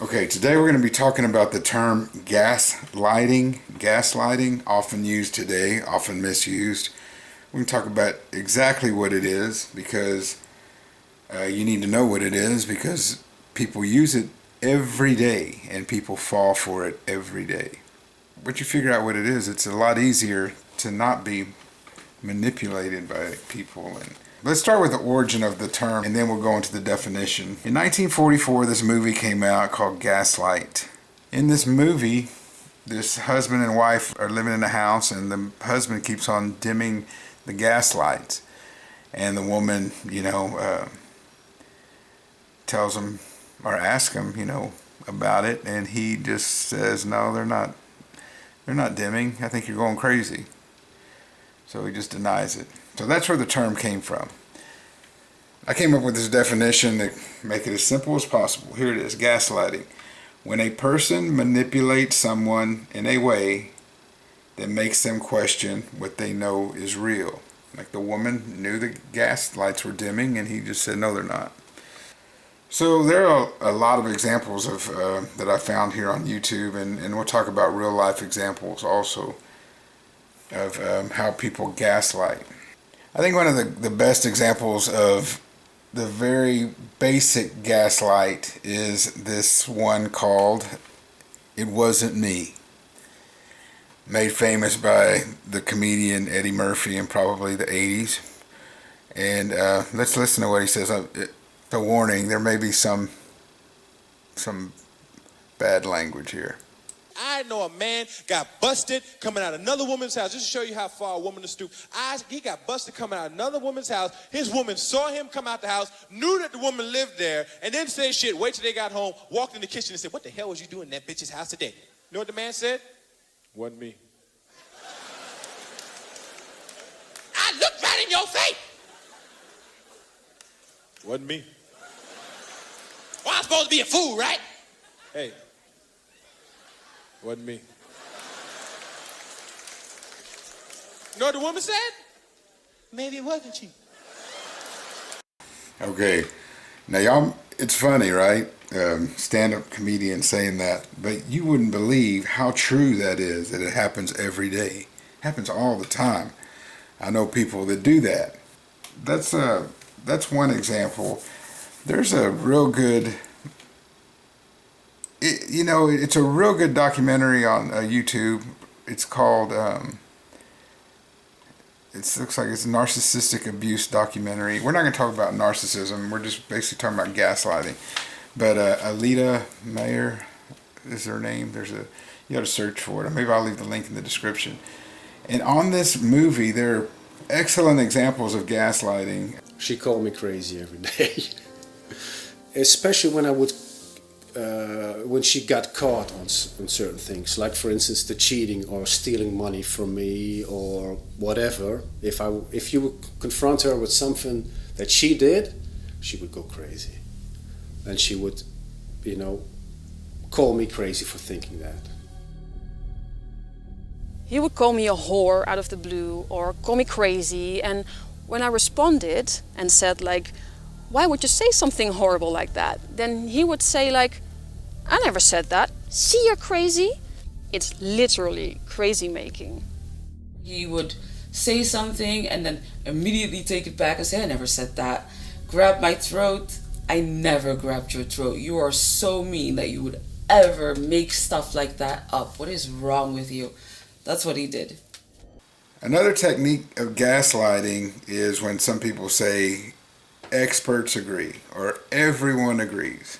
Okay, today we're going to be talking about the term gaslighting. Gaslighting, often used today, often misused. We're going to talk about exactly what it is because you need to know what it is because people use it every day and people fall for it every day. Once you figure out what it is, it's a lot easier to not be manipulated by people. And let's start with the origin of the term and then we'll go into the definition. In 1944, this movie came out called Gaslight. In this movie, this husband and wife are living in a house and the husband keeps on dimming the gas lights. And the woman, tells him or asks him, about it. And he just says, no, they're not dimming. I think you're going crazy. So he just denies it. So that's where the term came from. I came up with this definition to make it as simple as possible. Here it is, gaslighting. When a person manipulates someone in a way that makes them question what they know is real. Like the woman knew the gas lights were dimming and he just said, no, they're not. So there are a lot of examples of that I found here on YouTube, and we'll talk about real life examples also of how people gaslight. I think one of the best examples of the very basic gaslight is this one called It Wasn't Me. Made famous by the comedian Eddie Murphy in probably the 80s. And let's listen to what he says. The warning, there may be some bad language here. I know a man got busted coming out of another woman's house. Just to show you how far a woman is stoop. He got busted coming out of another woman's house. His woman saw him come out the house, knew that the woman lived there, and then said shit, wait till they got home, walked in the kitchen and said, what the hell was you doing in that bitch's house today? You know what the man said? Wasn't me. I looked right in your face. Wasn't me. Well, I'm supposed to be a fool, right? Hey. Wasn't me. You know what the woman said? Maybe it wasn't you. Okay. Now y'all, it's funny, right? Stand-up comedian saying that, but you wouldn't believe how true that is, that it happens every day. It happens all the time. I know people that do that. That's one example. There's a real good, it's a real good documentary on YouTube. It's called, it looks like it's a narcissistic abuse documentary. We're not going to talk about narcissism. We're just basically talking about gaslighting. But Alida Mayer is her name. You got to search for it. Or maybe I'll leave the link in the description. And on this movie, there are excellent examples of gaslighting. She called me crazy every day. Especially when I would, when she got caught on certain things, like for instance the cheating or stealing money from me or whatever. If you would confront her with something that she did, she would go crazy, and she would, call me crazy for thinking that. He would call me a whore out of the blue or call me crazy, and when I responded and said like, why would you say something horrible like that? Then he would say like, I never said that. See, you're crazy. It's literally crazy making. He would say something and then immediately take it back and say, I never said that. Grab my throat. I never grabbed your throat. You are so mean that you would ever make stuff like that up. What is wrong with you? That's what he did. Another technique of gaslighting is when some people say experts agree or everyone agrees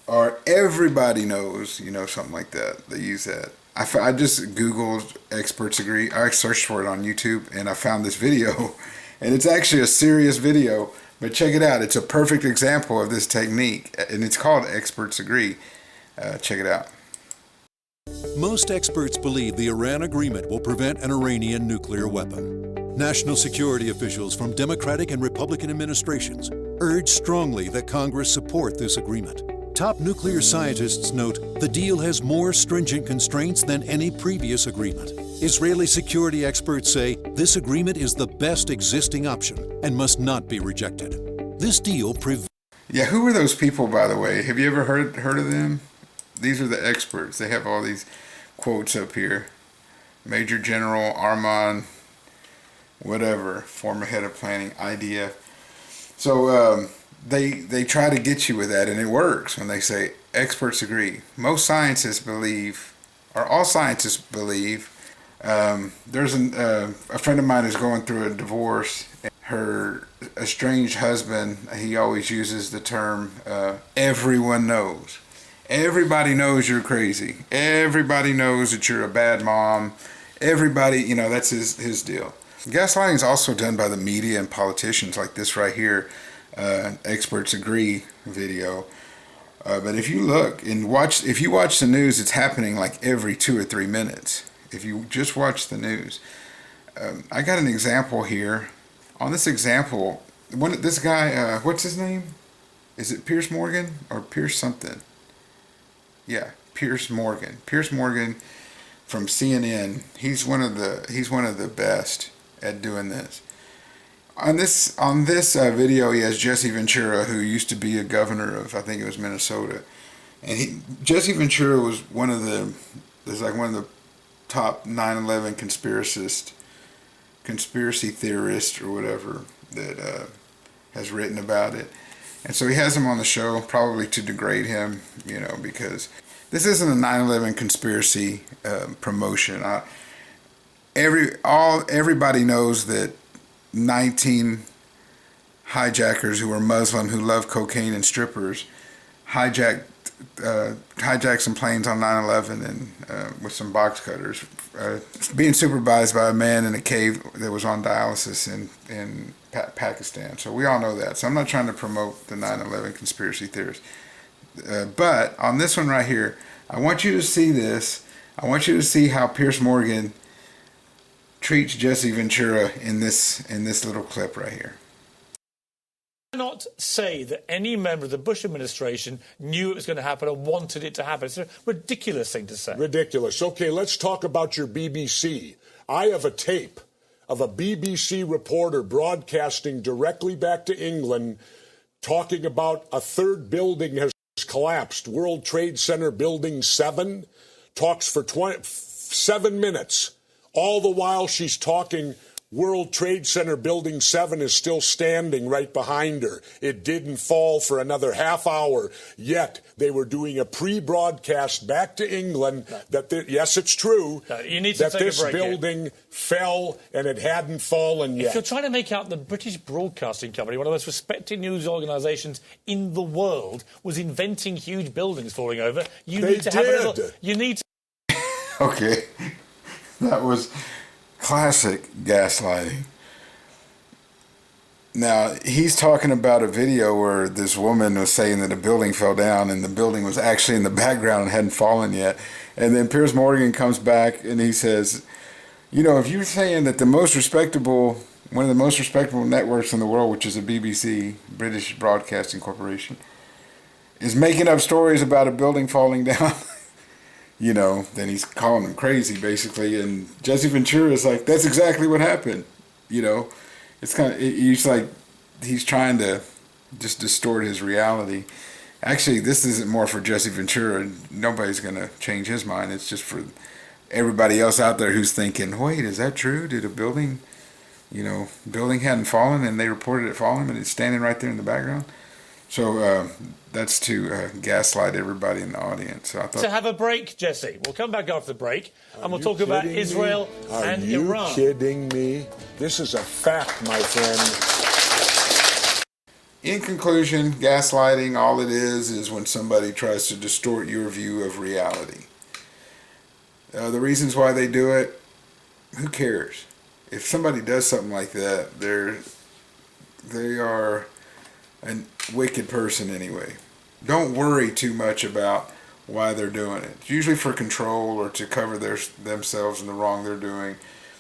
or everybody knows, something like that. They use that. I just Googled experts agree. I searched for it on YouTube and I found this video, and it's actually a serious video, but check it out. It's a perfect example of this technique, and it's called Experts Agree. Check it out. Most experts believe the Iran agreement will prevent an Iranian nuclear weapon. National security officials from Democratic and Republican administrations urge strongly that Congress support this agreement. Top nuclear scientists note the deal has more stringent constraints than any previous agreement. Israeli security experts say this agreement is the best existing option and must not be rejected. This deal Yeah, who are those people, by the way? Have you ever heard of them? These are the experts. They have all these quotes up here. Major General Armand, whatever, former head of planning, IDF. So they try to get you with that, and it works when they say experts agree. Most scientists believe, or all scientists believe. There's a friend of mine is going through a divorce. Her estranged husband, he always uses the term, everyone knows. Everybody knows you're crazy. Everybody knows that you're a bad mom. Everybody, you know, that's his deal. Gaslighting is also done by the media and politicians, like this right here, experts agree video. But if you look and watch, if you watch the news, it's happening like every 2 or 3 minutes. If you just watch the news, I got an example here. On this example, this guy, what's his name? Is it Piers Morgan or Piers something? Yeah, Piers Morgan. Piers Morgan from CNN. He's one of the best at doing this. On this video, he has Jesse Ventura, who used to be a governor of, I think it was Minnesota, and Jesse Ventura was one of the top 9/11 conspiracy theorist or whatever that has written about it. And so he has him on the show, probably to degrade him, you know, because this isn't a 9/11 conspiracy promotion. Everybody knows that 19 hijackers who were Muslim, who love cocaine and strippers, hijacked some planes on 9/11 and with some box cutters, being supervised by a man in a cave that was on dialysis in Pakistan. So we all know that. So I'm not trying to promote the 9/11 conspiracy theories. But on this one right here, I want you to see this. I want you to see how Piers Morgan treats Jesse Ventura in this little clip right here. Cannot say that any member of the Bush administration knew it was going to happen or wanted it to happen. It's a ridiculous thing to say. Ridiculous. Okay, let's talk about your BBC. I have a tape of a BBC reporter broadcasting directly back to England talking about a third building has collapsed. World Trade Center Building 7 talks for 7 minutes. All the while she's talking, World Trade Center Building 7 is still standing right behind her. It didn't fall for another half hour, yet they were doing a pre-broadcast back to England that, yes, it's true, you need to that take a this break building fell and it hadn't fallen yet. If you're trying to make out the British Broadcasting Company, one of the most respected news organisations in the world, was inventing huge buildings falling over, you need to have a little... You need to... Okay, that was classic gaslighting. Now, he's talking about a video where this woman was saying that a building fell down and the building was actually in the background and hadn't fallen yet. And then Piers Morgan comes back and he says, you know, if you're saying that one of the most respectable networks in the world, which is the BBC, British Broadcasting Corporation, is making up stories about a building falling down, you know, then he's calling them crazy, basically. And Jesse Ventura is like, that's exactly what happened. You know, it's kind of, he's like, he's trying to just distort his reality. Actually, this isn't more for Jesse Ventura. Nobody's going to change his mind. It's just for everybody else out there who's thinking, wait, is that true? Did a building hadn't fallen and they reported it falling and it's standing right there in the background? So that's to gaslight everybody in the audience. So I thought, to have a break, Jesse. We'll come back after the break and we'll talk about Israel and Iran. Are you kidding me? This is a fact, my friend. in conclusion, gaslighting, all it is when somebody tries to distort your view of reality. The reasons why they do it, who cares? If somebody does something like that, they are a wicked person anyway. Don't worry too much about why they're doing it. It's usually for control or to cover themselves in the wrong they're doing.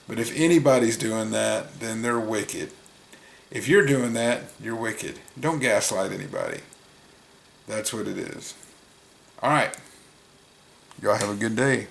But if anybody's doing that, then they're wicked. If you're doing that, you're wicked. Don't gaslight anybody. That's what it is. All right. Y'all have a good day.